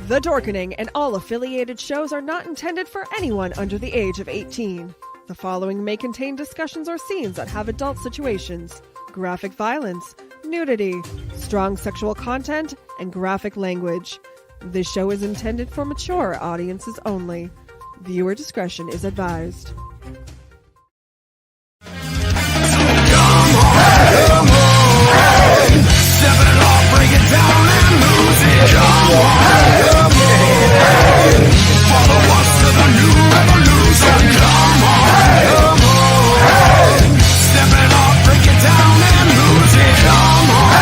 The Dorkening and all affiliated shows are not intended for anyone under the age of 18. The following may contain discussions or scenes that have adult situations, graphic violence, nudity, strong sexual content, and graphic language. This show is intended for mature audiences only. Viewer discretion is advised. Step it off, break it down and lose it. Come on, follow us to the new revolution. Come on, step it off, break it down and lose it. Come on,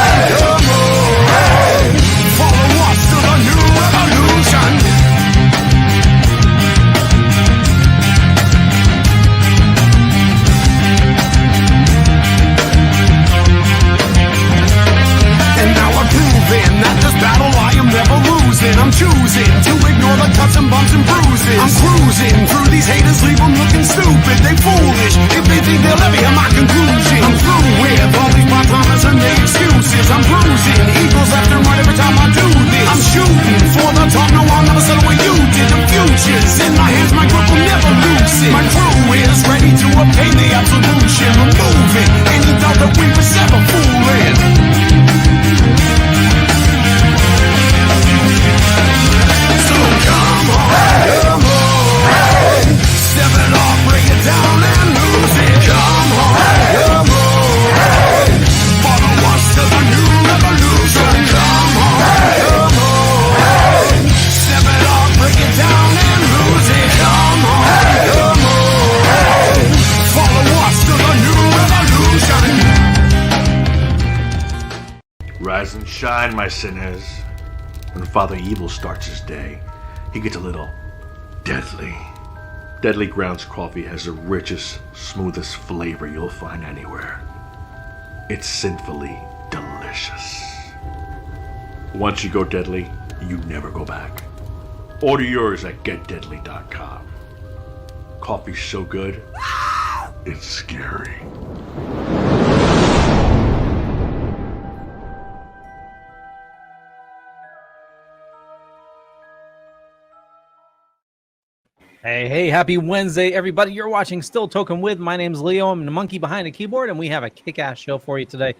follow us to the new revolution. That this battle I am never losing. I'm choosing to ignore the cuts and bumps and bruises. I'm cruising through these haters, leave them looking stupid. They foolish if they think they'll ever hear my conclusion. I'm through with all these part-timers and their excuses. I'm bruising eagles left and right every time I do this. I'm shooting for the top, no I'll never settle what you did. The future's in my hands, my grip will never loosen. My crew is ready to obtain the absolution, removing any doubt that we was ever fooling. Come on, step it off, break it down and lose it. Come on, follow us to the new revolution. Come on, step it off, break it down and lose it. Come on, follow us to the new revolution. Rise and shine, my sinners. When Father Evil starts his day, he gets a little deadly. Deadly Grounds coffee has the richest, smoothest flavor you'll find anywhere. It's sinfully delicious. Once you go deadly, you never go back. Order yours at getdeadly.com. Coffee's so good, it's scary. Hey, happy Wednesday, everybody. You're watching Still Toking with. My name's Leo. I'm the monkey behind the keyboard, and we have a kick-ass show for you today.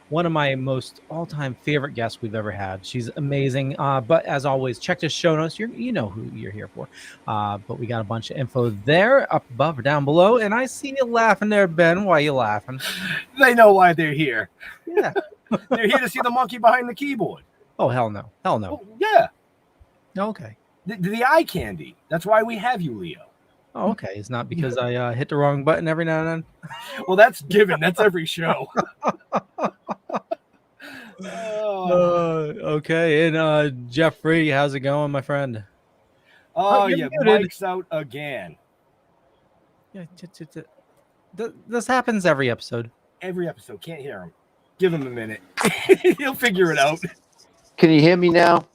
One of my most all-time favorite guests we've ever had. She's amazing. But as always, check the show notes. You know who you're here for. But we got a bunch of info there, up above or down below. And I see you laughing there, Ben. Why are you laughing? They know why they're here. Yeah. They're here to see the monkey behind the keyboard. Oh, hell no. Hell no. Oh, yeah. Okay. The eye candy. That's why we have you, Leo. Oh, okay. It's not because I hit the wrong button every now and then. Well, that's given. That's every show. Okay. And Jeffrey, how's it going, my friend? Oh, yeah. Mike's out again. Yeah. This happens every episode. Every episode. Can't hear him. Give him a minute. He'll figure it out. Can you hear me now?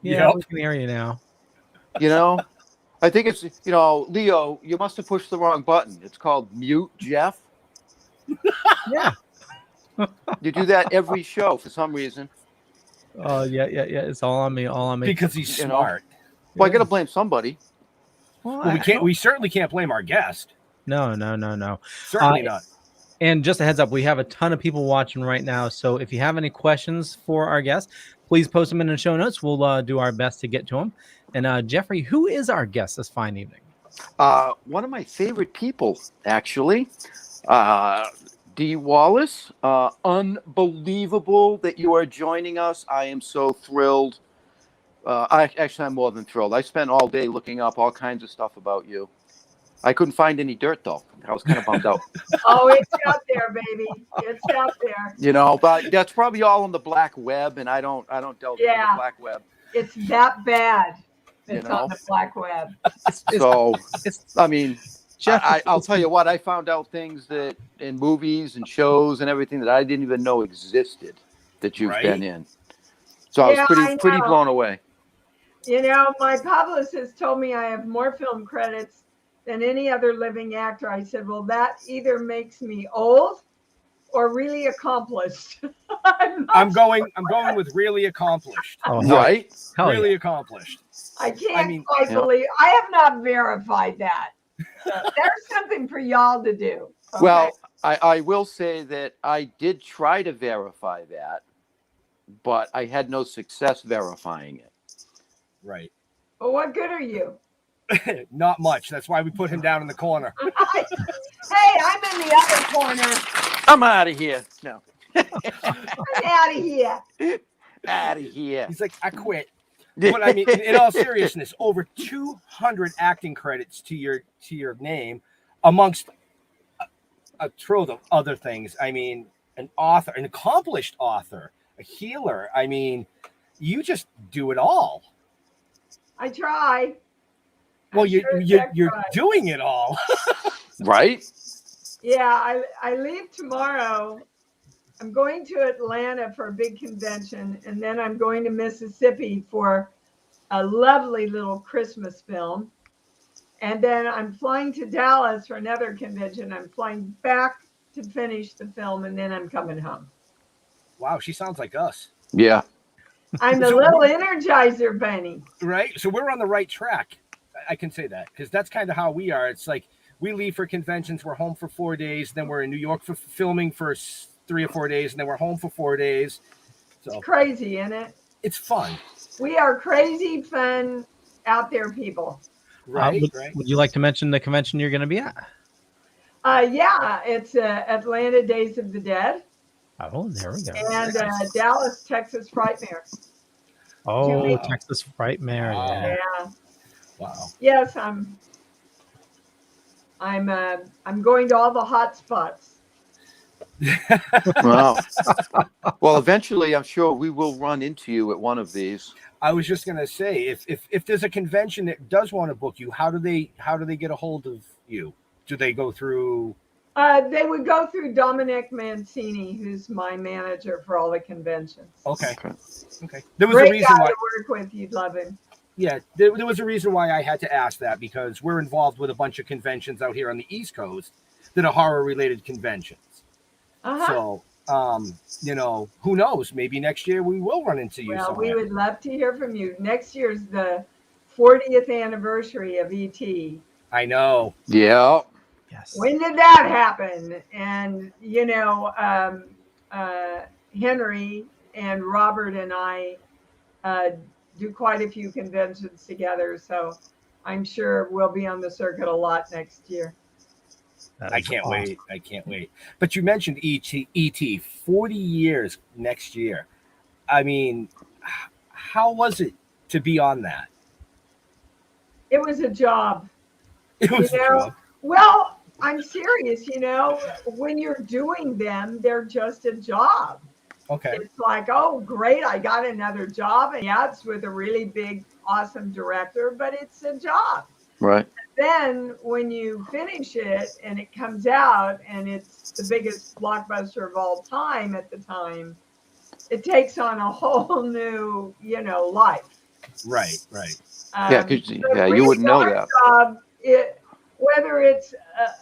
Yeah, Yep. we can hear you now. You know, I think it's, Leo, you must have pushed the wrong button. It's called mute Jeff. Yeah. You do that every show for some reason. Oh, yeah. It's all on me. Because he's smart. Well, I got to blame somebody. Well, we certainly can't blame our guest. No. Certainly not. And just a heads up, we have a ton of people watching right now. So if you have any questions for our guest, please post them in the show notes. We'll do our best to get to them. And Jeffrey, who is our guest this fine evening? One of my favorite people, actually. Dee Wallace. Unbelievable that you are joining us. I am so thrilled. I'm more than thrilled. I spent all day looking up all kinds of stuff about you. I couldn't find any dirt, though. I was kind of bummed out. Oh, it's out there, baby. It's out there. But that's probably all on the black web, and I don't delve into the black web. It's that bad. It's on the black web. Jeff, I'll tell you what. I found out things that in movies and shows and everything that I didn't even know existed that you've been in. So I was pretty blown away. My publicist told me I have more film credits than any other living actor. I said, well, that either makes me old or really accomplished. I'm going with really accomplished. Oh, hell, Right? hell Really yeah. accomplished. I can't mean, quite yeah. believe I have not verified that. So there's something for y'all to do. Okay? Well, I will say that I did try to verify that, but I had no success verifying it. Right. Well, what good are you? Not much. That's why we put him down in the corner. Hey, I'm in the other corner. I'm out of here. No. I'm out of here. Out of here. He's like, I quit. But I mean, in all seriousness, over 200 acting credits to your name, amongst a trove of other things. I mean, an author, an accomplished author, a healer. I mean, you just do it all. I try. Well, I sure you're try. doing it all. Right? Yeah, I leave tomorrow. I'm going to Atlanta for a big convention, and then I'm going to Mississippi for a lovely little Christmas film. And then I'm flying to Dallas for another convention. I'm flying back to finish the film, and then I'm coming home. Wow, she sounds like us. Yeah. I'm the little Energizer bunny. Right? So we're on the right track. I can say that because that's kind of how we are. It's like we leave for conventions, we're home for 4 days, then we're in New York for filming for 3 or 4 days, and then we're home for 4 days. So It's crazy, isn't it? it's fun. We are crazy, fun, out there people. Right, Would you like to mention the convention you're going to be at? Yeah, it's Atlanta Days of the Dead Oh, there we go. and Dallas, Texas Frightmare. Oh, Wow. Texas Frightmare. Yeah. Yeah. Wow. Yes, I'm going to all the hot spots. Wow. Well, eventually, I'm sure we will run into you at one of these. I was just gonna say, if there's a convention that does want to book you, how do they get a hold of you? Do they go through? They would go through Dominic Mancini, who's my manager for all the conventions. Okay. Okay. Okay. There was a Great reason guy why. to work with. You'd love him. Yeah, there was a reason why I had to ask that because we're involved with a bunch of conventions out here on the East Coast that are horror-related conventions. Uh-huh. So, who knows? Maybe next year we will run into you Well, somewhere. we would love to hear from you. Next year's the 40th anniversary of ET. I know. Yeah. Yes. When did that happen? And, Henry and Robert and I do quite a few conventions together. So I'm sure we'll be on the circuit a lot next year. I can't wait. I can't wait. But you mentioned ET 40 years next year. I mean, how was it to be on that? It was a job. It was a job. Well, I'm serious, when you're doing them, they're just a job. Okay. It's like, oh, great, I got another job. And yeah, it's with a really big, awesome director, but it's a job. Right. Then when you finish it and it comes out and it's the biggest blockbuster of all time at the time, it takes on a whole new, life. Right. Yeah, you wouldn't know that. Job, whether it's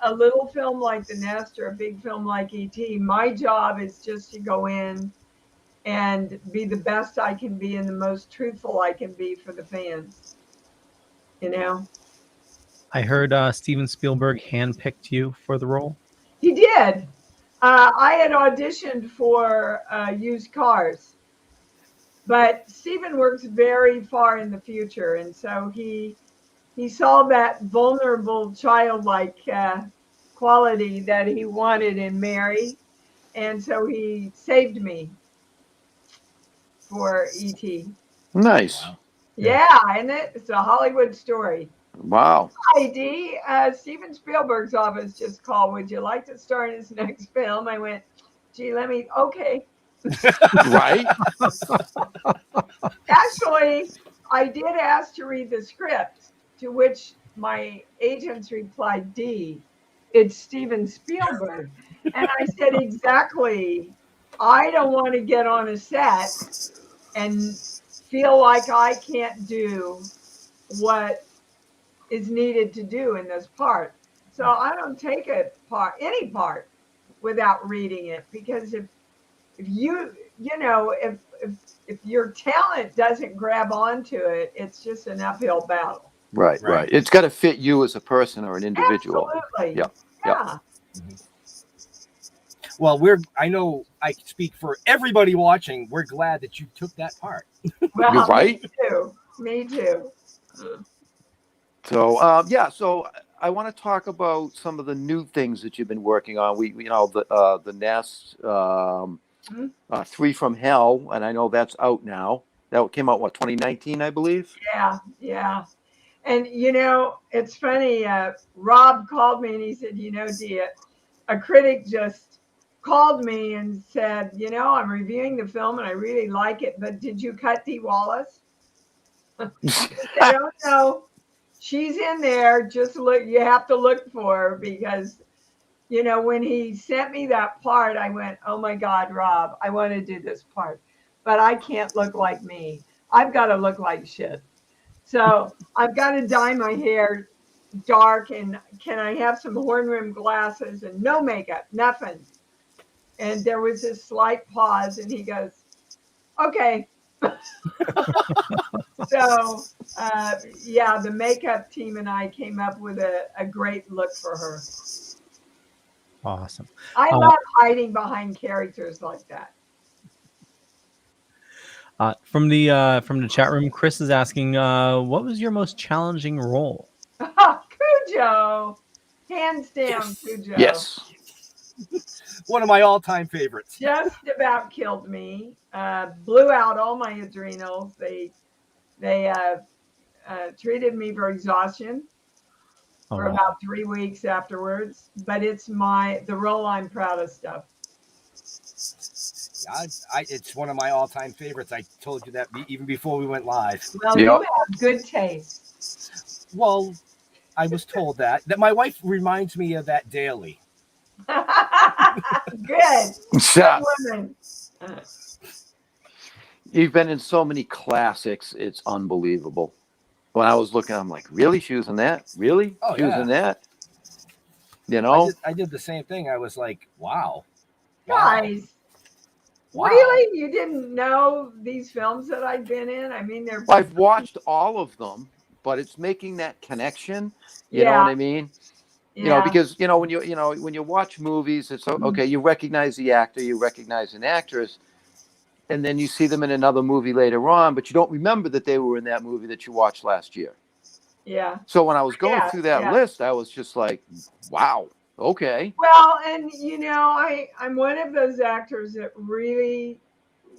a little film like The Nest or a big film like E.T., my job is just to go in and be the best I can be and the most truthful I can be for the fans. I heard Steven Spielberg handpicked you for the role. He did. I had auditioned for Used Cars, but Steven works very far in the future, and so he saw that vulnerable, childlike quality that he wanted in Mary, and so he saved me for E.T. Nice. Wow. Yeah, and it's a Hollywood story. Wow. Hi, Dee. Steven Spielberg's office just called. Would you like to star in his next film? I went, gee, okay. Right. Actually, I did ask to read the script, to which my agents replied, Dee, it's Steven Spielberg. And I said, exactly. I don't want to get on a set and feel like I can't do what is needed to do in this part. So I don't take any part without reading it, because if your talent doesn't grab onto it, it's just an uphill battle. Right. It's got to fit you as a person or an individual. Absolutely. Yeah. Well, I know I speak for everybody watching. We're glad that you took that part. Well, You're right. Me too. So, so I want to talk about some of the new things that you've been working on. The Nest, 3 from Hell, and I know that's out now. That came out, 2019, I believe? Yeah. And, it's funny. Rob called me and he said, Dee, a critic just called me and said, I'm reviewing the film and I really like it, but did you cut Dee Wallace? I don't know. She's in there. Just look. You have to look for her because, when he sent me that part, I went, oh my God, Rob, I want to do this part, but I can't look like me. I've got to look like shit. So I've got to dye my hair dark, and can I have some horn-rimmed glasses and no makeup, nothing. And there was this slight pause, and he goes, okay. So, the makeup team and I came up with a great look for her. Awesome. I love hiding behind characters like that. From the chat room, Chris is asking, what was your most challenging role? CUJO, hands down, CUJO. Yes. One of my all-time favorites. Just about killed me. Blew out all my adrenals. They treated me for exhaustion for about 3 weeks afterwards. But it's the role I'm proudest of. It's one of my all-time favorites. I told you that even before we went live. Well, you have good taste. Well, I was told that my wife reminds me of that daily. Good woman. You've been in so many classics. It's unbelievable. When I was looking, I'm like, really? She was in that? Really? Oh, she was in that? I did the same thing. I was like, wow. Guys, really? You didn't know these films that I've been in? I mean, I've watched all of them, but it's making that connection. You know what I mean? Because when you watch movies, it's okay. You recognize the actor, you recognize an actress, and then you see them in another movie later on, but you don't remember that they were in that movie that you watched last year. Yeah. So when I was going through that list, I was just like, wow, okay. Well, and I'm one of those actors that really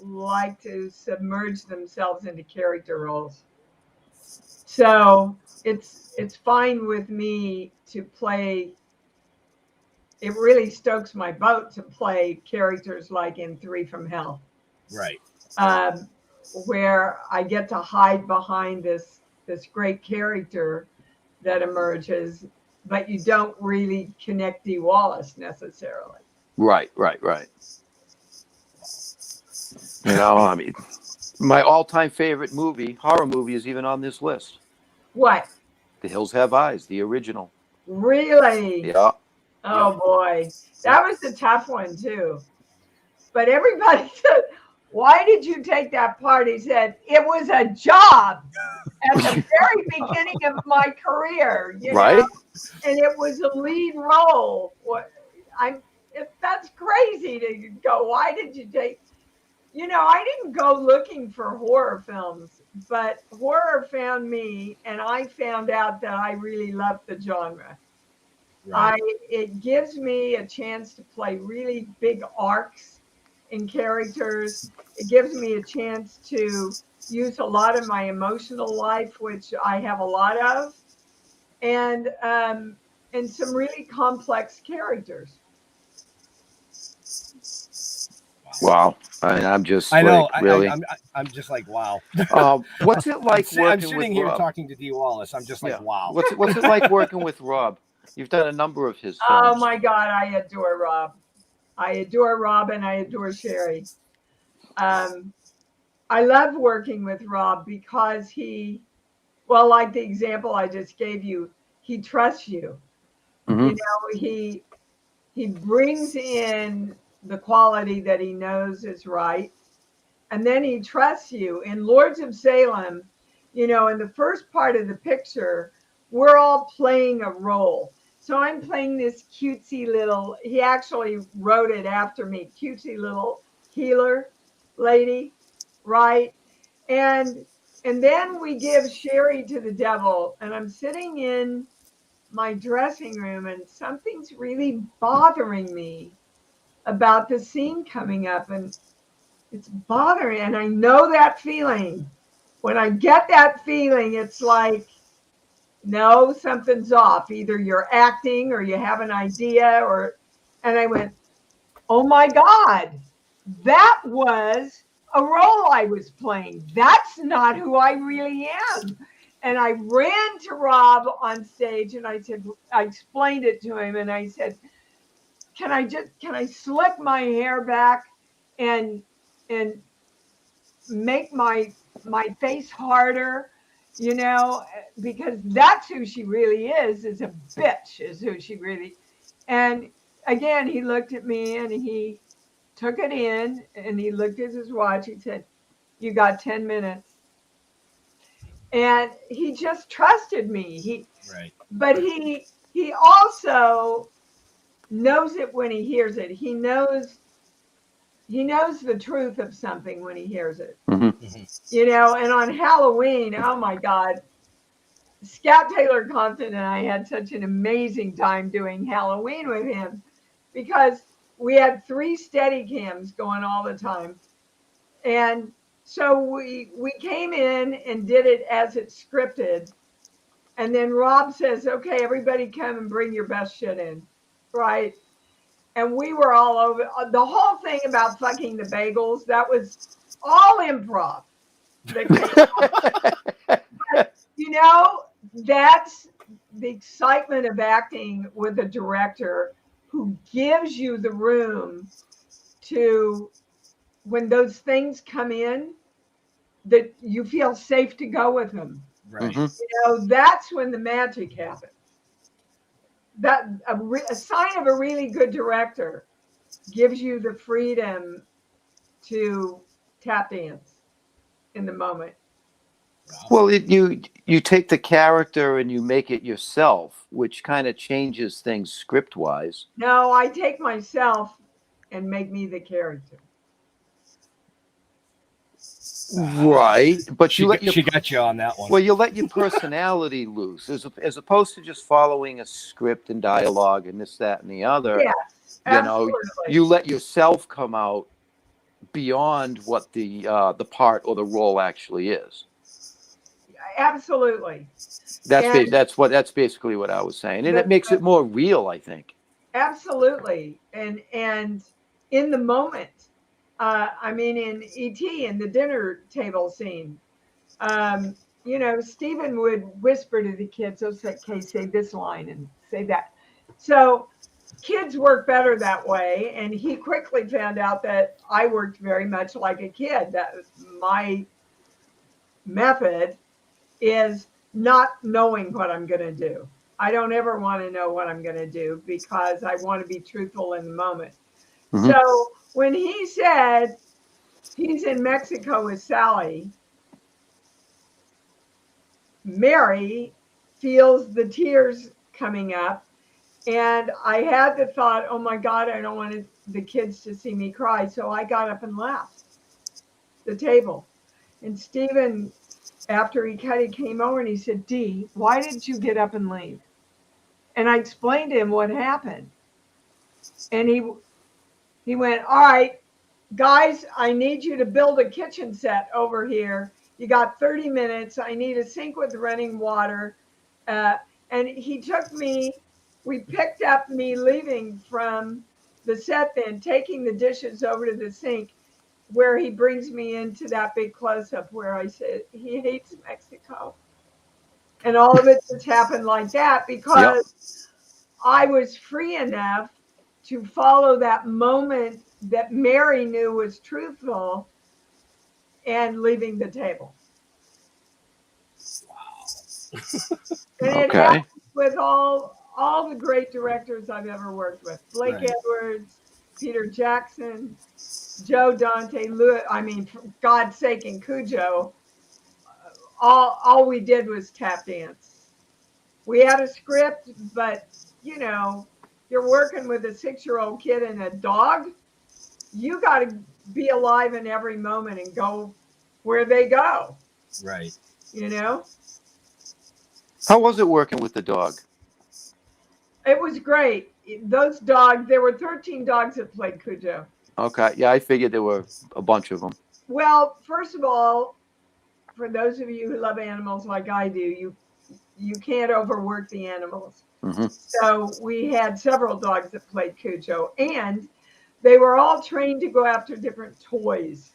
like to submerge themselves into character roles. So it's fine with me to play. It really stokes my boat to play characters like in 3 from Hell. Right. Where I get to hide behind this great character that emerges, but you don't really connect Dee Wallace necessarily. Right. I mean, my all-time favorite horror movie is even on this list. What? The Hills Have Eyes, the original. Really? Yeah. Oh boy, that was a tough one too. But everybody said, why did you take that part? He said, it was a job at the very beginning of my career, right? And it was a lead role. That's crazy to go, why did you take, I didn't go looking for horror films, but horror found me, and I found out that I really loved the genre. Right. It gives me a chance to play really big arcs in characters. It gives me a chance to use a lot of my emotional life, which I have a lot of, and some really complex characters. Wow. I'm just really. I'm just like, wow. What's it like working I'm sitting here Rob? talking to Dee Wallace. I'm just like, wow. What's it like working with Rob? You've done a number of his films. Oh my God, I adore Rob. I adore Rob and I adore Sherry. I love working with Rob because like the example I just gave you, he trusts you. Mm-hmm. He brings in the quality that he knows is right. And then he trusts you. In Lords of Salem, in the first part of the picture, we're all playing a role. So I'm playing this cutesy little, he actually wrote it after me, cutesy little healer lady, right? And then we give Sherry to the devil, and I'm sitting in my dressing room, and something's really bothering me about the scene coming up, and it's bothering, and I know that feeling. When I get that feeling, it's like, no, something's off. Either you're acting or you have an idea, and I went, oh my God, that was a role I was playing. That's not who I really am. And I ran to Rob on stage and I explained it to him, and I said, can I slick my hair back and make my face harder, because that's who she really is a bitch, is who she really. And again, he looked at me and he took it in and he looked at his watch. He said, you got 10 minutes. And he just trusted me. But he also knows it when he hears it. He knows the truth of something when he hears it. And on Halloween, oh my God, Scout Taylor Compton and I had such an amazing time doing Halloween with him, because we had 3 steady cams going all the time. And so we came in and did it as it's scripted. And then Rob says, okay, everybody come and bring your best shit in, right? And we were all over. The whole thing about fucking the bagels, that was all improv. But, that's the excitement of acting with a director who gives you the room to, when those things come in, that you feel safe to go with them. Right. That's when the magic happens. That a sign of a really good director gives you the freedom to tap dance in the moment. Well, you take the character and you make it yourself, which kind of changes things script wise. No, I take myself and make me the character. Right, but she got you on that one. Well, you let your personality loose, as opposed to just following a script and dialogue and this, that, and the other. Yeah, absolutely. You let yourself come out beyond what the part or the role actually is. Absolutely. That's basically what I was saying, and it makes it more real, I think. Absolutely, and in the moment. In E.T., in the dinner table scene, Stephen would whisper to the kids, okay, say this line and say that. So kids work better that way. And he quickly found out that I worked very much like a kid. That my method is not knowing what I'm going to do. I don't ever want to know what I'm going to do, because I want to be truthful in the moment. Mm-hmm. So when he said he's in Mexico with Sally, Mary feels the tears coming up. And I had the thought, oh my God, I don't want the kids to see me cry. So I got up and left the table. And Stephen, after he cut, he came over and he said, Dee, why did you get up and leave? And I explained to him what happened. And he went, all right, guys, I need you to build a kitchen set over here. You got 30 minutes. I need a sink with running water. And he took me, we picked up me leaving from the set then, taking the dishes over to the sink, where he brings me into that big close-up where I said, he hates Mexico. And all of it just happened like that, because I was free enough to follow that moment that Mary knew was truthful and leaving the table. Wow. And it happens with all the great directors I've ever worked with. Blake Edwards, Peter Jackson, Joe Dante, for God's sake, and CUJO, all we did was tap dance. We had a script, but you're working with a 6-year-old kid and a dog. You got to be alive in every moment and go where they go. Right. How was it working with the dog? It was great. Those dogs, there were 13 dogs that played CUJO. Okay. Yeah, I figured there were a bunch of them. Well, first of all, for those of you who love animals like I do, you can't overwork the animals. Mm-hmm. So we had several dogs that played CUJO, and they were all trained to go after different toys.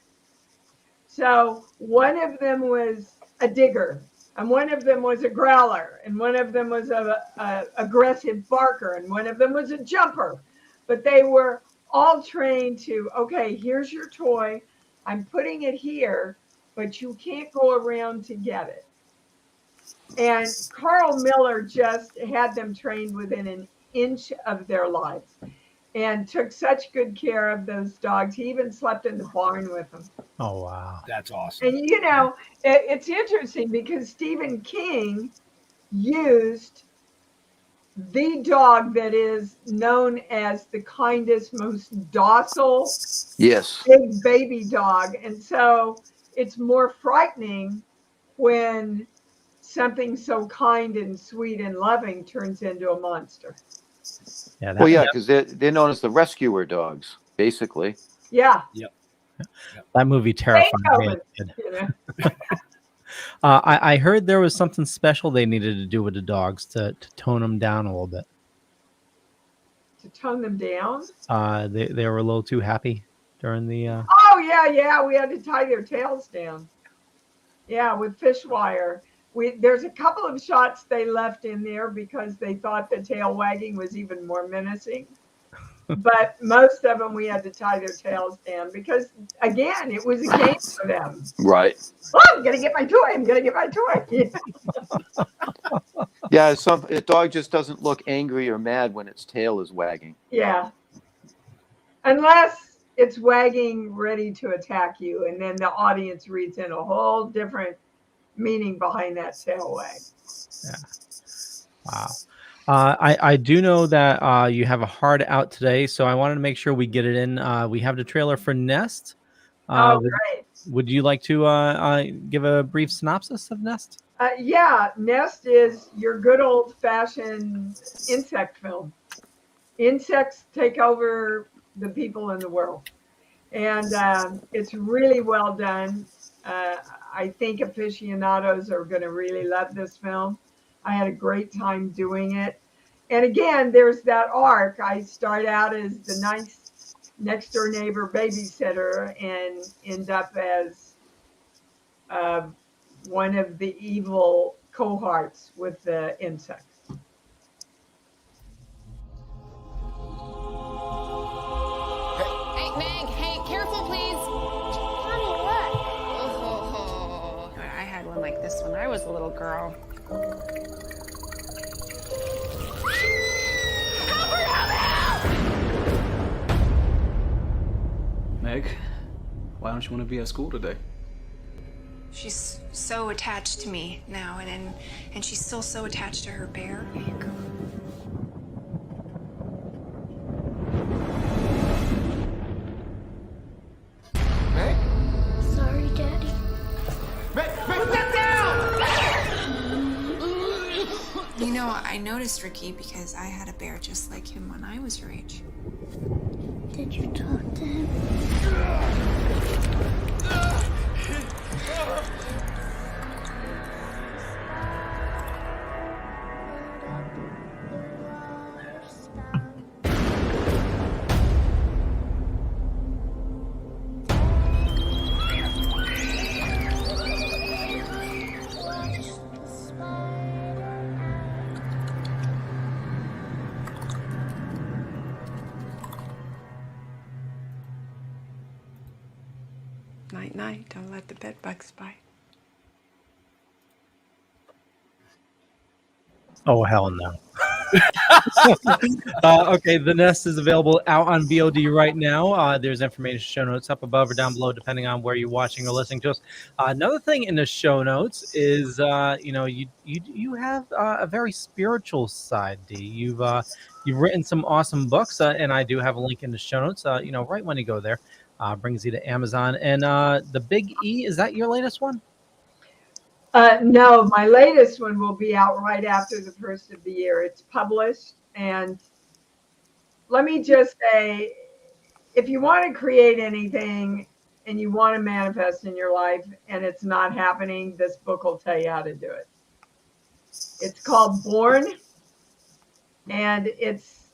So one of them was a digger, and one of them was a growler, and one of them was a aggressive barker, and one of them was a jumper. But they were all trained to, okay, here's your toy. I'm putting it here, but you can't go around to get it. And Carl Miller just had them trained within an inch of their lives and took such good care of those dogs. He even slept in the barn with them. Oh, wow. That's awesome. And it's interesting because Stephen King used the dog that is known as the kindest, most docile, Yes. big baby dog. And so it's more frightening when something so kind and sweet and loving turns into a monster. Yeah. Well, yeah, because they're known as the rescuer dogs, basically. Yeah. That movie terrified me. Beethoven, you know. I heard there was something special they needed to do with the dogs to tone them down a little bit. To tone them down? They were a little too happy during the... Oh, yeah. We had to tie their tails down. Yeah, with fish wire. There's a couple of shots they left in there because they thought the tail wagging was even more menacing. But most of them, we had to tie their tails down because, again, it was a game for them. Right. Oh, I'm going to get my toy. Yeah, a dog just doesn't look angry or mad when its tail is wagging. Yeah. Unless it's wagging ready to attack you, and then the audience reads in a whole different meaning behind that tail wag. Yeah. Wow. I do know that you have a hard out today, so I wanted to make sure we get it in. We have the trailer for Nest. Great. Would you like to give a brief synopsis of Nest? Yeah, Nest is your good old-fashioned insect film. Insects take over the people in the world. And it's really well done. I think aficionados are going to really love this film. I had a great time doing it. And again, there's that arc. I start out as the nice next door neighbor babysitter and end up as one of the evil cohorts with the insects. Hey, Meg, hey, careful, please. Mommy, look. Oh, I had one like this when I was a little girl. Meg, why don't you want to be at school today? She's so attached to me now, and she's still so attached to her bear. Meg? Sorry, Daddy. Meg, put that down! You know, I noticed Ricky because I had a bear just like him when I was your age. Did you talk to him? Night, night. Don't let the bed bugs bite. Oh, hell no. Okay, The Nest is available out on VOD right now. There's information show notes up above or down below, depending on where you're watching or listening to us. Another thing in the show notes is, you have a very spiritual side, Dee. You've written some awesome books, and I do have a link in the show notes. Right when you go there, brings you to Amazon. And The Big E, is that your latest one? No, my latest one will be out right after the first of the year. It's published. And let me just say, if you want to create anything and you want to manifest in your life and it's not happening, this book will tell you how to do it. It's called Born, and it's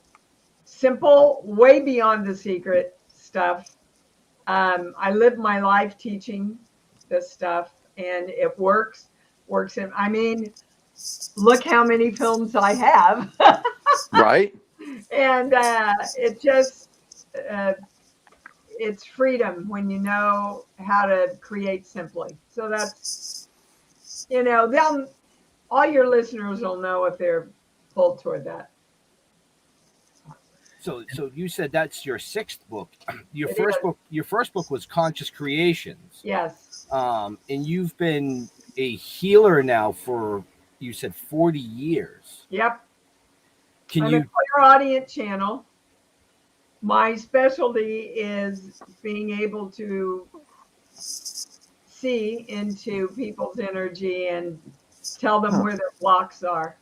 simple, way beyond the secret stuff. I live my life teaching this stuff, and it works. Look how many films I have. Right. And it's freedom when you know how to create simply. So that's, all your listeners will know if they're pulled toward that. So you said that's your sixth book. Your It first is. book. Your first book was Conscious Creations. Yes. And you've been a healer now for, you said, 40 years. Yep. Can I'm you? a clairaudient channel. My specialty is being able to see into people's energy and tell them where their blocks are.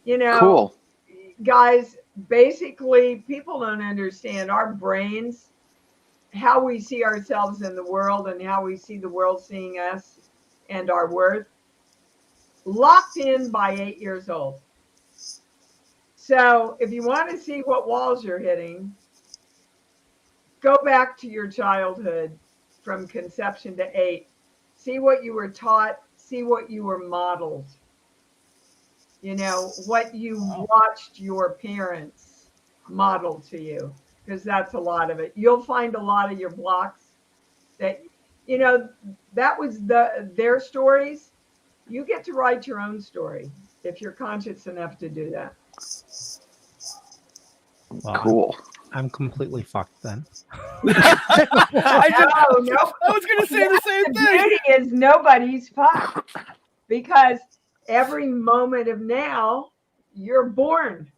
Cool. Guys, basically, people don't understand our brains, how we see ourselves in the world and how we see the world seeing us and our worth, locked in by 8 years old. So if you want to see what walls you're hitting, go back to your childhood from conception to 8. See what you were taught, see what you were modeled. What you watched your parents model to you, because that's a lot of it. You'll find a lot of your blocks that, that was their stories. You get to write your own story if you're conscious enough to do that. Well, Cool. I'm completely fucked then. No. I was going to say the same The thing. beauty is nobody's fucked, because every moment of now, you're born.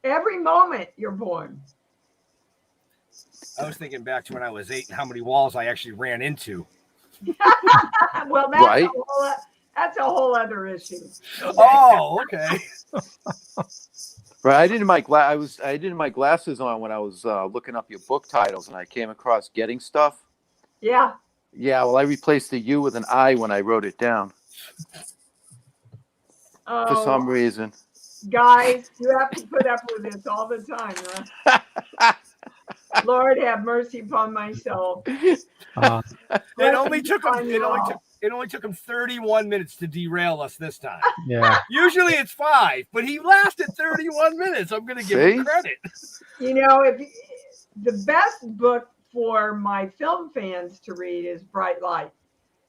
Every moment you're born. I was thinking back to when I was 8 and how many walls I actually ran into. Well, Right. that's a whole other issue. Oh, okay. Right. I did my glasses on when I was looking up your book titles, and I came across Getting Stuff. Yeah. Yeah. Well, I replaced the U with an I when I wrote it down for some reason. Guys, you have to put up with this all the time, huh? Lord have mercy upon my soul. It only took him 31 minutes to derail us this time. Yeah. Usually it's 5, but he lasted 31 minutes. I'm going to give him credit. If the best book for my film fans to read is Bright Light,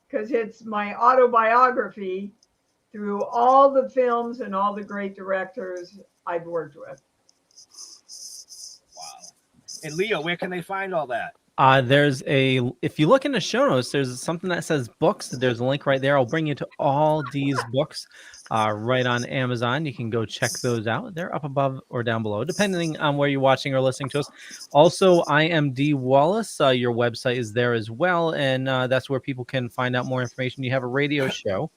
because it's my autobiography through all the films and all the great directors I've worked with. Wow. And Leo, where can they find all that? If you look in the show notes, there's something that says books. There's a link right there. I'll bring you to all these books right on Amazon. You can go check those out. They're up above or down below, depending on where you're watching or listening to us. Also, I am Dee Wallace. Your website is there as well, and that's where people can find out more information. You have a radio show.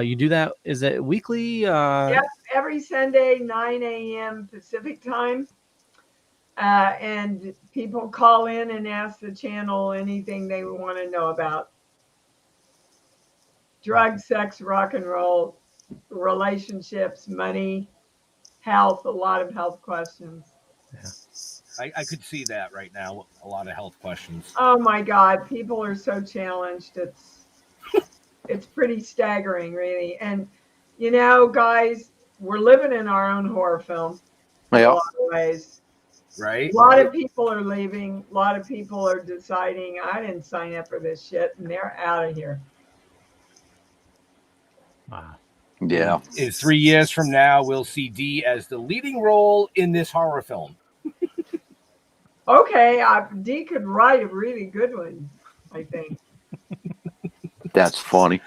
You do that, is it weekly? Yep, every Sunday, 9 a.m. Pacific time. And people call in and ask the channel anything they want to know about. Drugs, sex, rock and roll, relationships, money, health, a lot of health questions. Yeah. I could see that right now. A lot of health questions. Oh my God, people are so challenged. It's pretty staggering, really. And, guys, we're living in our own horror film in a lot of ways. Right. A lot of people are leaving. A lot of people are deciding, I didn't sign up for this shit, and they're out of here. Wow. Yeah. In 3 years from now, we'll see Dee as the leading role in this horror film. Okay, Dee could write a really good one, I think. That's funny.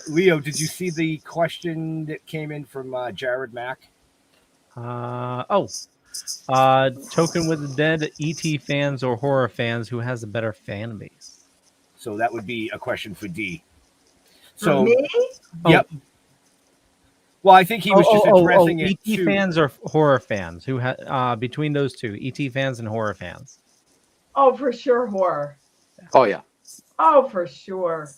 Leo, did you see the question that came in from Jared Mack? Token with the Dead, ET fans or horror fans, who has a better fan base? So that would be a question for Dee. For So, me? yep. Well, I think he was just addressing it ET to fans or horror fans? Who between those two, ET fans and horror fans? Oh, for sure, horror. Oh, yeah. Oh, for sure.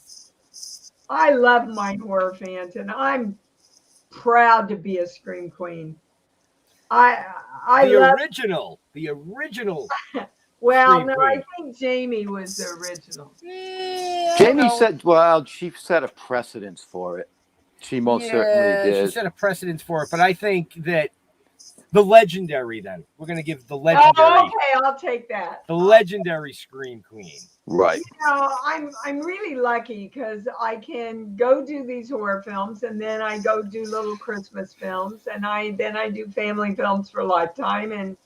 I love my horror fans, and I'm proud to be a Scream Queen. I love the original. Well, Scream no, Queen. I think Jamie was the original. Jamie said, well, she set a precedence for it. She most certainly did. She set a precedence for it, but I think that the legendary, then we're going to give the legendary. Oh, okay, I'll take that. The legendary Scream Queen. Right. You know, I'm really lucky because I can go do these horror films, and then I go do little Christmas films, and then I do family films for Lifetime, and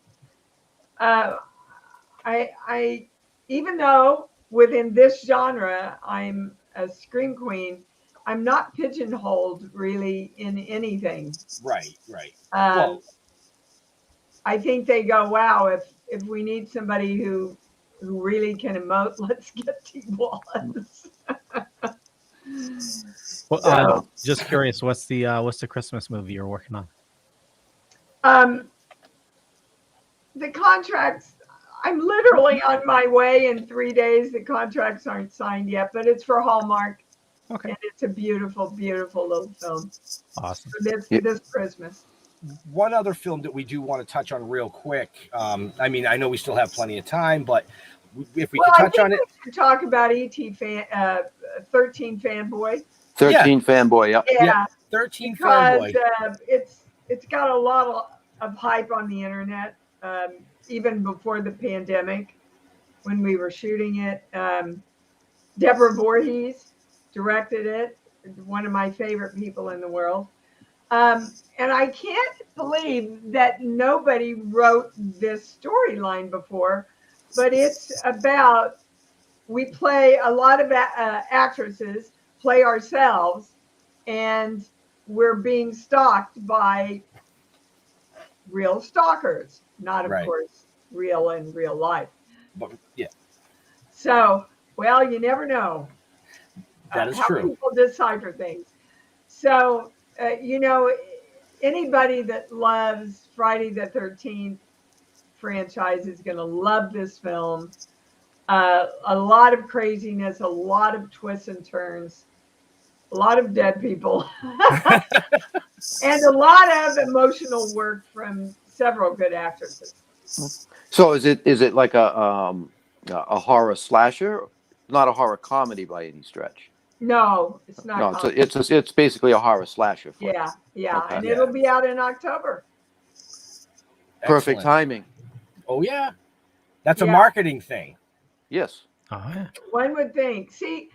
I even though within this genre I'm a Scream Queen, I'm not pigeonholed really in anything. Right. Well, I think they go, wow, if we need somebody who really can emote, let's get Dee Wallace. Well, just curious, what's the Christmas movie you're working on? The contracts, I'm literally on my way in 3 days. The contracts aren't signed yet, but it's for Hallmark. Okay. And it's a beautiful, beautiful little film. Awesome. For this Christmas. One other film that we do want to touch on real quick. I mean, I know we still have plenty of time, but if we could touch on it. We could talk about ET 13 Fanboy. 13 Fanboy, yep. Yeah. 13 because, Fanboy. It's got a lot of hype on the internet, even before the pandemic, when we were shooting it. Deborah Voorhees directed it, one of my favorite people in the world. And I can't believe that nobody wrote this storyline before, but it's about, we play a lot of actresses, play ourselves, and we're being stalked by real stalkers, not of course real in real life. But, yeah. So, well, you never know. That is how true. People decipher things. So, anybody that loves Friday the 13th franchise is going to love this film. A lot of craziness, a lot of twists and turns, a lot of dead people, and a lot of emotional work from several good actresses. So is it like a horror slasher? Not a horror comedy by any stretch. No, it's not. No, it's basically a horror slasher. Yeah, Okay. and it'll be out in October. Perfect Excellent. timing. Oh yeah, that's a Yeah. marketing thing. Yes. Oh, yeah. One would think. See,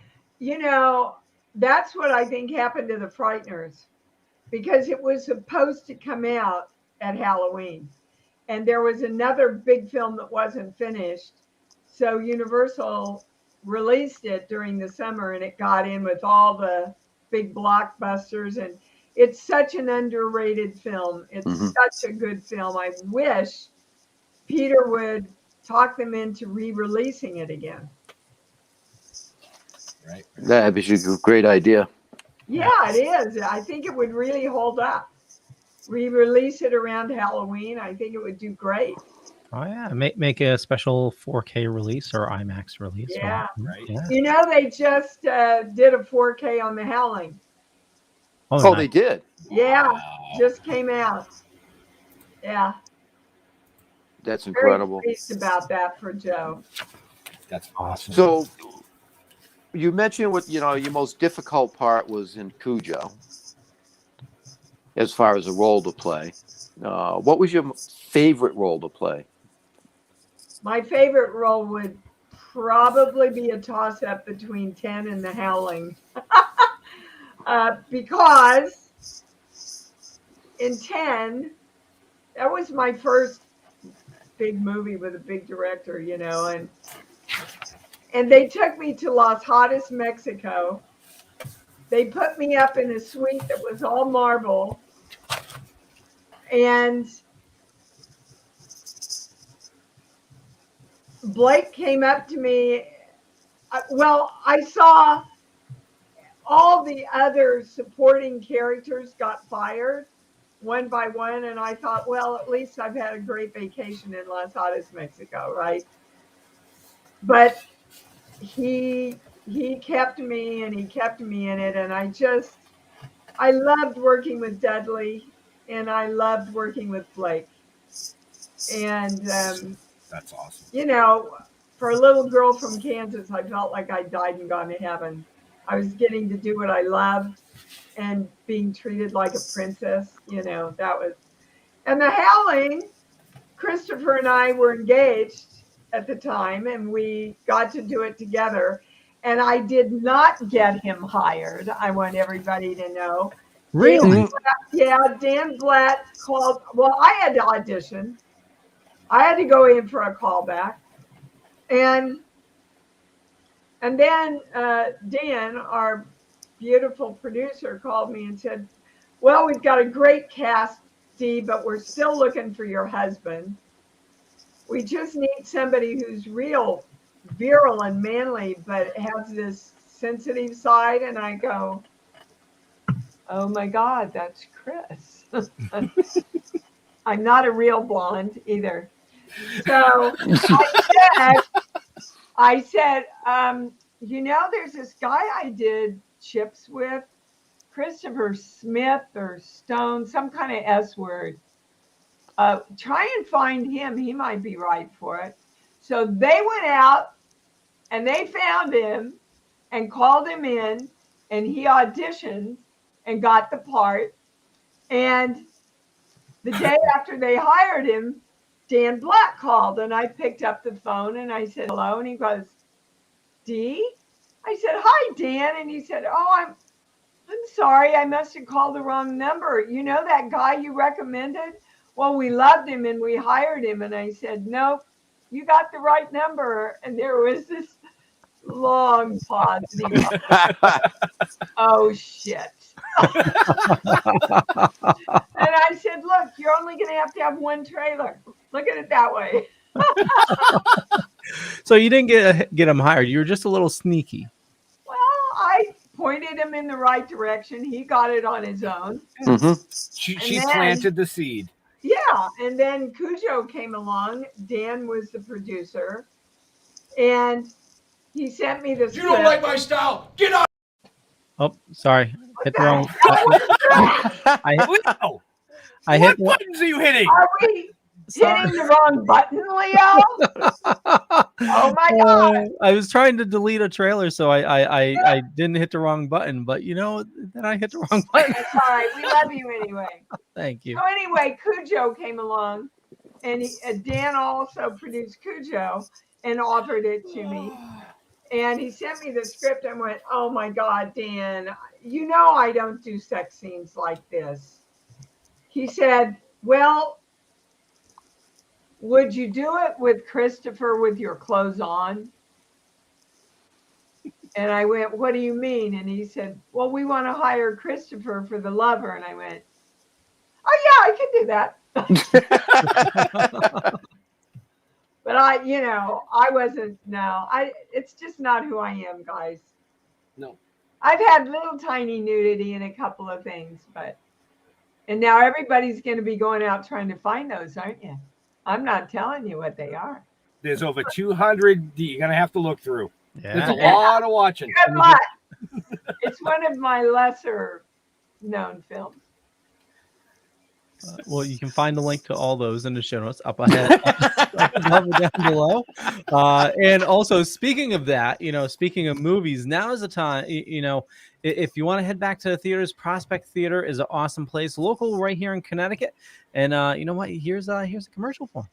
that's what I think happened to The Frighteners, because it was supposed to come out at Halloween, and there was another big film that wasn't finished, so Universal released it during the summer, and it got in with all the big blockbusters, and it's such an underrated film. It's such a good film. I wish Peter would talk them into re-releasing it again. Right. That'd be a great idea. Yeah, it is. I think it would really hold up. Re-release it around Halloween. I think it would do great. Oh yeah, make a special 4K release or IMAX release. Yeah. Right. Yeah. They just did a 4K on the Howling. Oh, nice. they did. Yeah, Wow. just came out. Yeah, That's very incredible. pleased about that for Joe. That's awesome. So you mentioned what your most difficult part was in CUJO, as far as a role to play. What was your favorite role to play? My favorite role would probably be a toss-up between 10 and the Howling. Because in 10, that was my first big movie with a big director, you know, and they took me to Los Hadas, Mexico. They put me up in a suite that was all marble, and Blake came up to me. Well, I saw all the other supporting characters got fired one by one, and I thought, well, at least I've had a great vacation in Los Hadas, Mexico, right? But he kept me, and he kept me in it, and I loved working with Dudley, and I loved working with Blake. And that's awesome. You know, for a little girl from Kansas, I felt like I died and gone to heaven. I was getting to do what I loved and being treated like a princess, you know, that was. And the Howling, Christopher and I were engaged at the time, and we got to do it together. And I did not get him hired. I want everybody to know. Really? Dan Blatt called. Well, I had to audition. I had to go in for a callback. And then Dan, our beautiful producer, called me and said, well, we've got a great cast, Dee, but we're still looking for your husband. We just need somebody who's real virile and manly, but has this sensitive side. And I go, oh my God, that's Chris. I'm not a real blonde either. So I said, you know, there's this guy I did chips with, Christopher Smith or Stone, some kind of S word. Try and find him. He might be right for it. So they went out and they found him and called him in, and he auditioned and got the part. And the day after they hired him, Dan Blatt called, and I picked up the phone and I said, hello. And he goes, Dee? I said, hi, Dan. And he said, oh, I'm sorry. I must have called the wrong number. You know that guy you recommended? Well, we loved him and we hired him. And I said, nope, you got the right number. And there was this long pause. And he goes, oh, shit. And I said, look, you're only going to have one trailer. Look at it that way. So you didn't get him hired. You were just a little sneaky. Well, I pointed him in the right direction. He got it on his own. Mm-hmm. She planted the seed. Yeah. And then CUJO came along. Dan was the producer. And he sent me this. You don't like my style. Get out. Oh, sorry. Hit the wrong. What buttons are you hitting? Are we hitting the wrong button, Leo? Oh my God. I was trying to delete a trailer, so I didn't hit the wrong button, but you know, then I hit the wrong button. That's all right. We love you anyway. Thank you. So anyway, CUJO came along, and Dan also produced CUJO and offered it to me. And he sent me the script and went, oh my God, Dan, you know I don't do sex scenes like this. He said, well, would you do it with Christopher with your clothes on? And I went, what do you mean? And he said, well, we want to hire Christopher for the lover. And I went, oh yeah, I can do that. But I wasn't, it's just not who I am, guys. No. I've had little tiny nudity in a couple of things, and now everybody's going to be going out trying to find those, aren't you? I'm not telling you what they are. There's over 200. You're going to have to look through. Yeah. There's a lot of watching. Good luck. It's one of my lesser known films. Well, you can find the link to all those in the show notes up ahead, down below. And also, speaking of that, speaking of movies, now is the time. If you want to head back to the theaters, Prospect Theater is an awesome place, local right here in Connecticut. And you know what? Here's a commercial for 'em.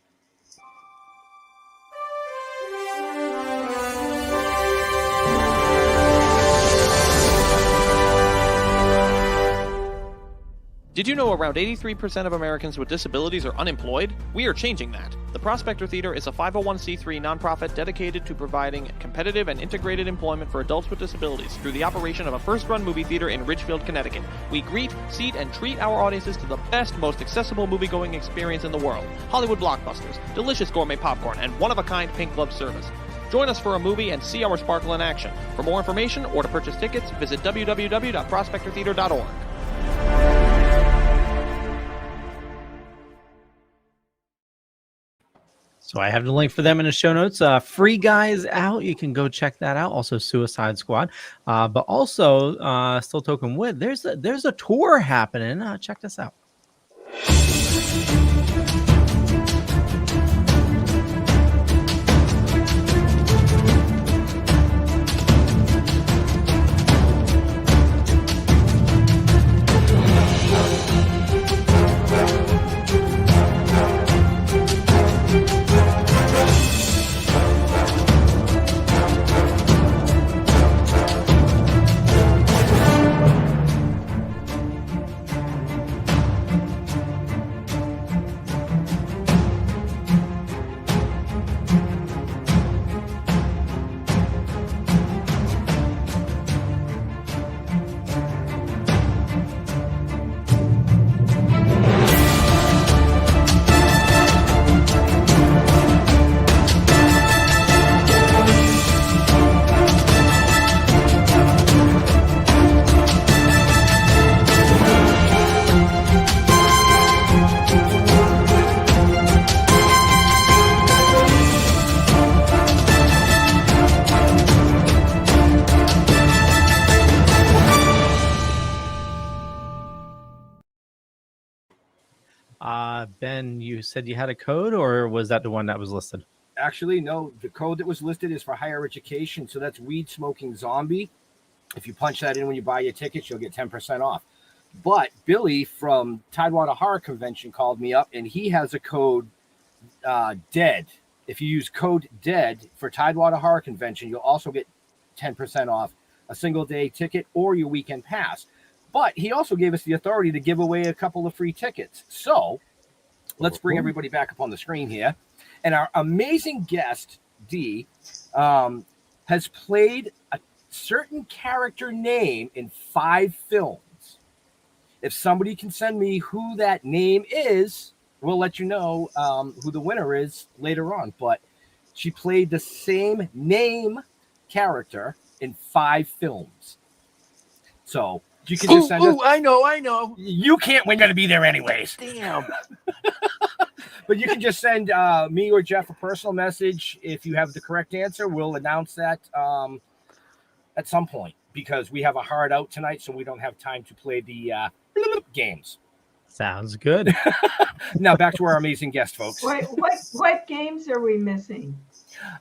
Did Did you know around 83% of Americans with disabilities are unemployed? We are changing that. The Prospector Theater is a 501c3 nonprofit dedicated to providing competitive and integrated employment for adults with disabilities through the operation of a first-run movie theater in Ridgefield, Connecticut. We greet, seat, and treat our audiences to the best, most accessible movie-going experience in the world. Hollywood blockbusters, delicious gourmet popcorn, and one-of-a-kind pink glove service. Join us for a movie and see our sparkle in action. For more information or to purchase tickets, visit www.prospectortheater.org. So I have the link for them in the show notes. Free Guys Out. You can go check that out. Also Suicide Squad. But also Still Token With. There's a tour happening. Check this out. Ben, you said you had a code, or was that the one that was listed? Actually, no. The code that was listed is for higher education, so that's weed smoking zombie. If you punch that in when you buy your tickets, you'll get 10% off. But Billy from Tidewater Horror Convention called me up, and he has a code DEAD. If you use code DEAD for Tidewater Horror Convention, you'll also get 10% off a single day ticket or your weekend pass. But he also gave us the authority to give away a couple of free tickets. So let's bring everybody back up on the screen here. And our amazing guest, Dee, has played a certain character name in 5 films. If somebody can send me who that name is, we'll let you know who the winner is later on. But she played the same name character in 5 films. So you can just send us. I know. You can't win. Going to be there anyways. Damn. But you can just send me or Jeff a personal message if you have the correct answer. We'll announce that at some point because we have a hard out tonight, so we don't have time to play the games. Sounds good. Now back to our amazing guest, folks. Wait, what games are we missing?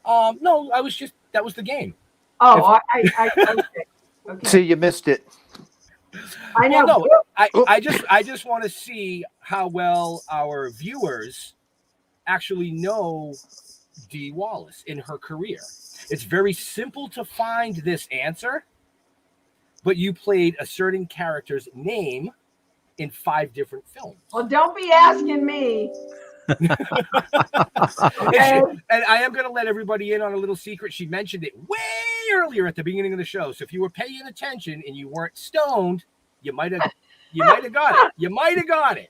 No, that was the game. Oh, okay. See, you missed it. I know. Well, no, I just want to see how well our viewers actually know Dee Wallace in her career. It's very simple to find this answer, but you played a certain character's name in 5 different films. Well, don't be asking me. Okay. And I am going to let everybody in on a little secret. She mentioned it way earlier at the beginning of the show. So if you were paying attention and you weren't stoned, you might have got it. You might have got it.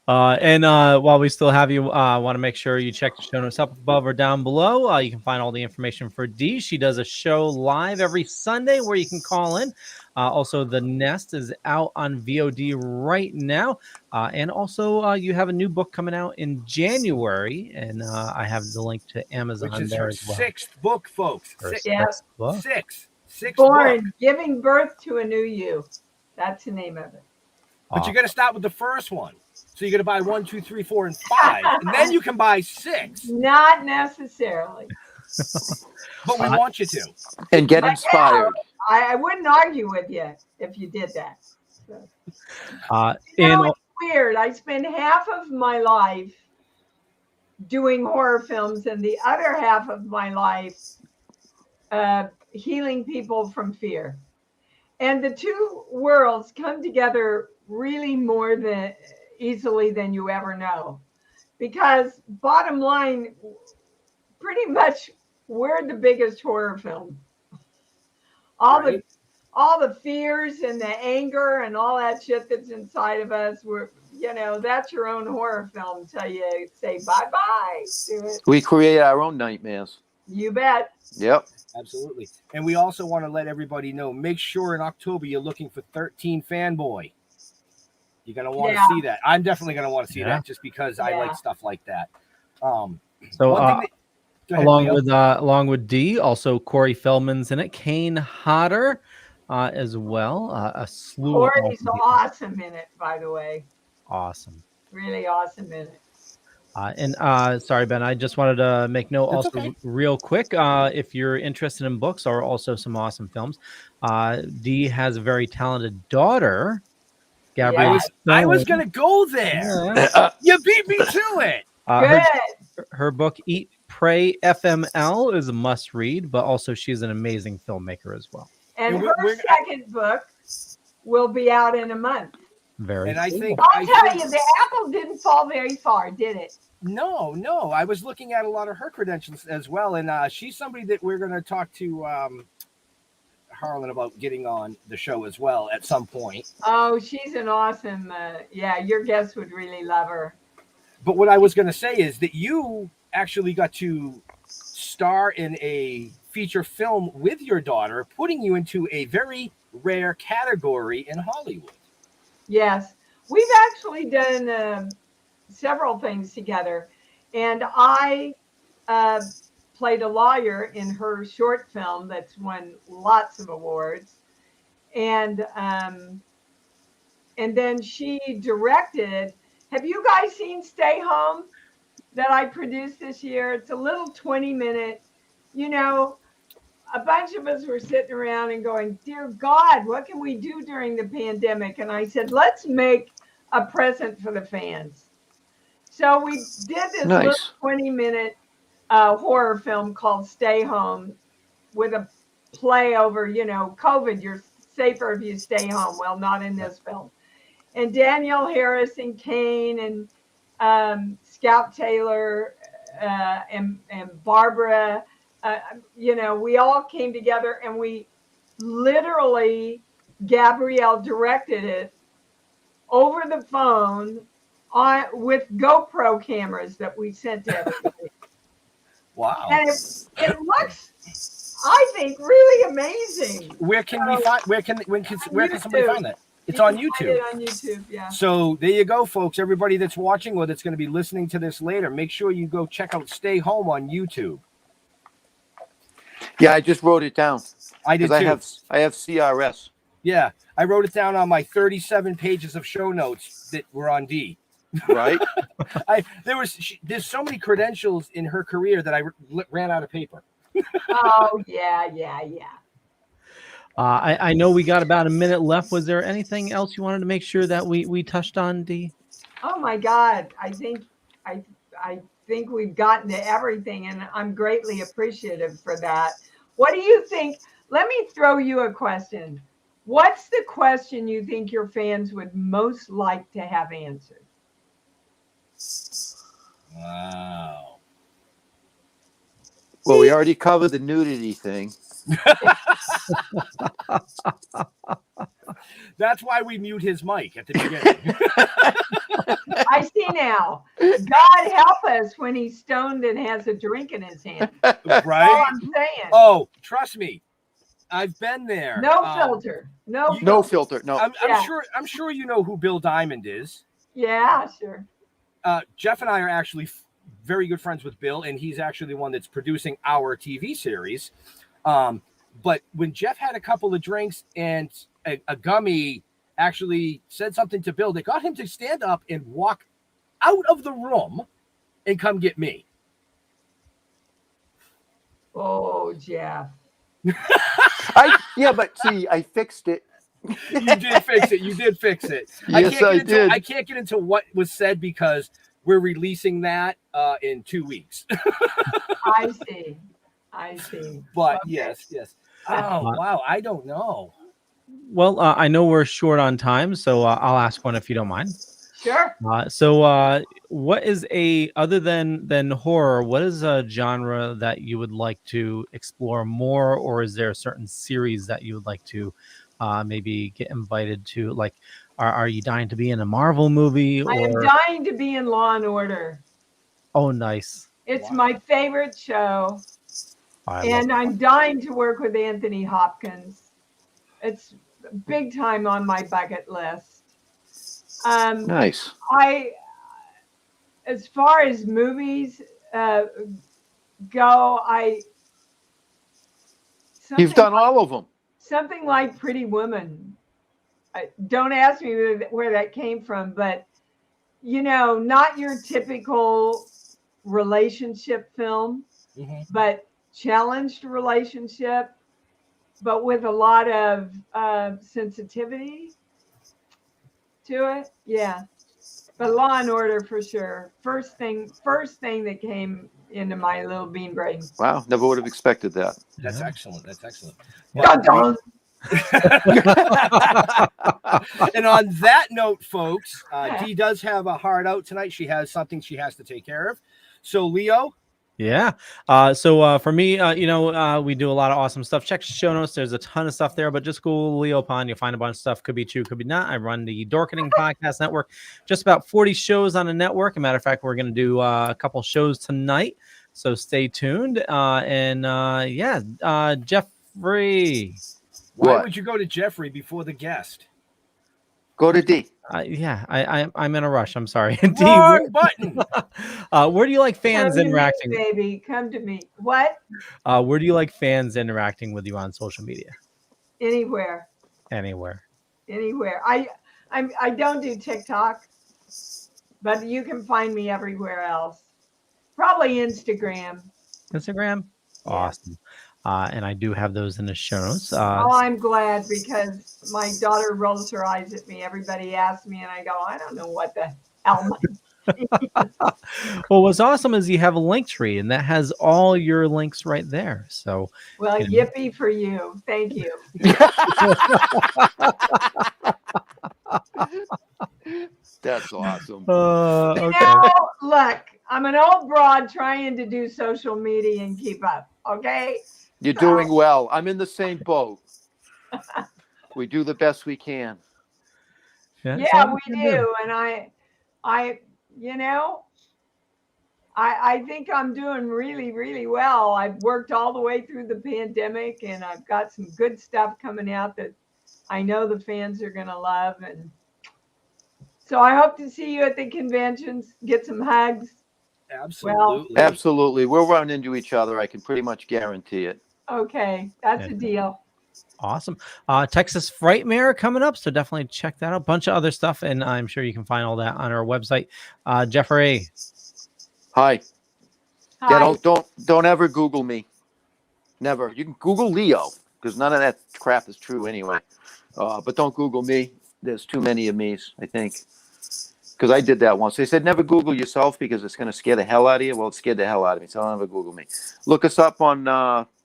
And while we still have you, want to make sure you check the show notes up above or down below. You can find all the information for Dee. She does a show live every Sunday where you can call in. Also, The Nest is out on VOD right now. And also, you have a new book coming out in January. And I have the link to Amazon. Which is there her as well. 6th book, folks. Yes. Sixth Born, book. giving birth to a new you. That's the name of it. But you got to start with the first one. So you're going to buy 1, 2, 3, 4, and 5. And then you can buy 6. Not necessarily. But we want you to. And get inspired. I wouldn't argue with you if you did that. So. It's weird. I spend half of my life doing horror films and the other half of my life healing people from fear. And the two worlds come together really more than easily than you ever know. Because bottom line, pretty much we're the biggest horror film. All the fears and the anger and all that shit that's inside of us, that's your own horror film until you say bye-bye to it. We create our own nightmares. You bet. Yep. Absolutely. And we also want to let everybody know, make sure in October you're looking for 13 Fanboy. You're going to want to see that. I'm definitely going to want to see that just because I like stuff like that. Along with Dee, also Corey Feldman's in it. Kane Hodder as well. A slew Corey's awesome in it, by the way. Awesome. Really awesome in it. Sorry, Ben, I just wanted to make note real quick. If you're interested in books or also some awesome films, Dee has a very talented daughter, Gabrielle. I was going to go there. Yeah. You beat me to it. Her book, Eat, Pray, FML, is a must read, but also she's an amazing filmmaker as well. And her second book will be out in a month. Very I'll tell you, the apple didn't fall very far, did it? No. I was looking at a lot of her credentials as well, and she's somebody that we're going to talk to Harlan about getting on the show as well at some point. Oh, she's an awesome, your guests would really love her. But what I was going to say is that you actually got to star in a feature film with your daughter, putting you into a very rare category in Hollywood. Yes, we've actually done several things together, and I played a lawyer in her short film that's won lots of awards, and then she directed. Have you guys seen Stay Home that I produced this year? It's a little 20-minute, a bunch of us were sitting around and going, dear God, what can we do during the pandemic? And I said, let's make a present for the fans. So we did this little 20-minute horror film called Stay Home with a play over, COVID, you're safer if you stay home. Well, not in this film. And Danielle Harris and Kane and Scout Taylor and Barbara, we all came together and we literally, Gabrielle directed it over the phone with GoPro cameras that we sent to everybody. Wow. And it looks, I think, really amazing. Where can we find, where can somebody find that? It's on YouTube. Find it on YouTube, yeah. So there you go, folks. Everybody that's watching or that's going to be listening to this later, make sure you go check out Stay Home on YouTube. Yeah, I just wrote it down. I did too. I have CRS. Yeah, I wrote it down on my 37 pages of show notes that were on D. Right. There's so many credentials in her career that I ran out of paper. Oh yeah. I know we got about a minute left. Was there anything else you wanted to make sure that we touched on, Dee? Oh my God, I think we've gotten to everything, and I'm greatly appreciative for that. What do you think? Let me throw you a question. What's the question you think your fans would most like to have answered? Wow. Well, we already covered the nudity thing. That's why we mute his mic at the beginning. I see now. God help us when he's stoned and has a drink in his hand. Right? That's all I'm saying. Oh, trust me. I've been there. No filter. No filter. No. I'm sure you know who Bill Diamond is. Yeah, sure. Jeff and I are actually very good friends with Bill, and he's actually the one that's producing our TV series. But when Jeff had a couple of drinks and a gummy actually said something to Bill that got him to stand up and walk out of the room and come get me. Oh, Jeff. But see, I fixed it. You did fix it. Yes, I did. I can't get into what was said because we're releasing that in 2 weeks. I see. But Okay. yes. Oh, wow. I don't know. Well, I know we're short on time, so I'll ask one if you don't mind. Sure. What is other than horror? What is a genre that you would like to explore more, or is there a certain series that you would like to maybe get invited to? Like, are you dying to be in a Marvel movie? I am dying to be in Law and Order. Oh, nice! It's my favorite show, and I'm dying to work with Anthony Hopkins. It's big time on my bucket list. Nice. As far as movies go, You've done all of them. Something like Pretty Woman. Don't ask me where that came from, but not your typical relationship film, but challenged relationship, but with a lot of sensitivity to it. Yeah. But Law and Order for sure. First thing that came into my little bean brain. Wow, never would have expected that. That's excellent. That's excellent. Dun-dun. And on that note, folks, Dee does have a hard out tonight. She has something she has to take care of. So, Leo. Yeah. For me, we do a lot of awesome stuff. Check the show notes. There's a ton of stuff there, but just Google Leo Pond. You'll find a bunch of stuff. Could be true, could be not. I run the Dorkening podcast network. Just about 40 shows on the network. As a matter of fact, we're going to do a couple shows tonight. So stay tuned. Jeffrey. Why would you go to Jeffrey before the guest? Go to D. I'm in a rush. I'm sorry. Wrong button. Where do you like fans interacting? Me, baby, come to me. What? Where do you like fans interacting with you on social media? Anywhere. Anywhere. I don't do TikTok, but you can find me everywhere else. Probably Instagram. Awesome. And I do have those in the show notes. I'm glad, because my daughter rolls her eyes at me. Everybody asks me, and I go, I don't know what the hell. Well, what's awesome is you have a link tree, and that has all your links right there. So, well, yippee for you. Thank you. That's awesome. Okay. Look, I'm an old broad trying to do social media and keep up. Okay. You're doing well. I'm in the same boat. We do the best we can. Yeah, we do. And I think I'm doing really, really well. I've worked all the way through the pandemic, and I've got some good stuff coming out that I know the fans are going to love. And so I hope to see you at the conventions, get some hugs. Absolutely. Absolutely. We'll run into each other. I can pretty much guarantee it. Okay. That's a deal. Awesome. Texas Frightmare coming up, so definitely check that out. A bunch of other stuff, and I'm sure you can find all that on our website. Jeffrey. Hi. Yeah, don't ever Google me. Never. You can Google Leo, because none of that crap is true anyway. But don't Google me. There's too many of me's, I think. Because I did that once. They said never Google yourself because it's going to scare the hell out of you. Well, it scared the hell out of me, so don't ever Google me. Look us up on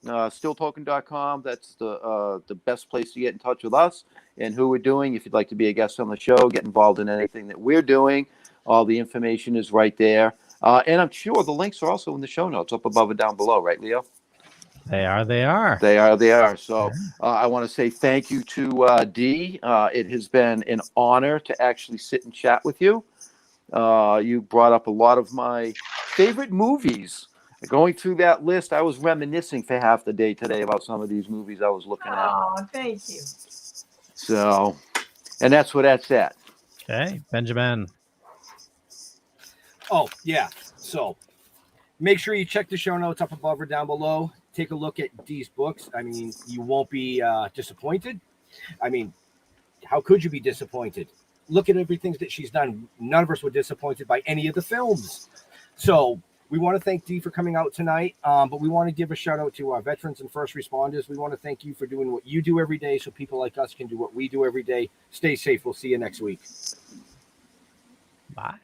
stilltoken.com. That's the best place to get in touch with us and who we're doing. If you'd like to be a guest on the show, get involved in anything that we're doing, all the information is right there. And I'm sure the links are also in the show notes up above and down below, right, Leo? They are. So I want to say thank you to Dee. It has been an honor to actually sit and chat with you. You brought up a lot of my favorite movies. Going through that list, I was reminiscing for half the day today about some of these movies I was looking at. Oh, thank you. So, and that's where that's at. Okay, Benjamin. Oh, yeah. So make sure you check the show notes up above or down below. Take a look at Dee's books. I mean, you won't be disappointed. I mean, how could you be disappointed? Look at everything that she's done. None of us were disappointed by any of the films. So we want to thank Dee for coming out tonight, but we want to give a shout out to our veterans and first responders. We want to thank you for doing what you do every day so people like us can do what we do every day. Stay safe. We'll see you next week. Bye.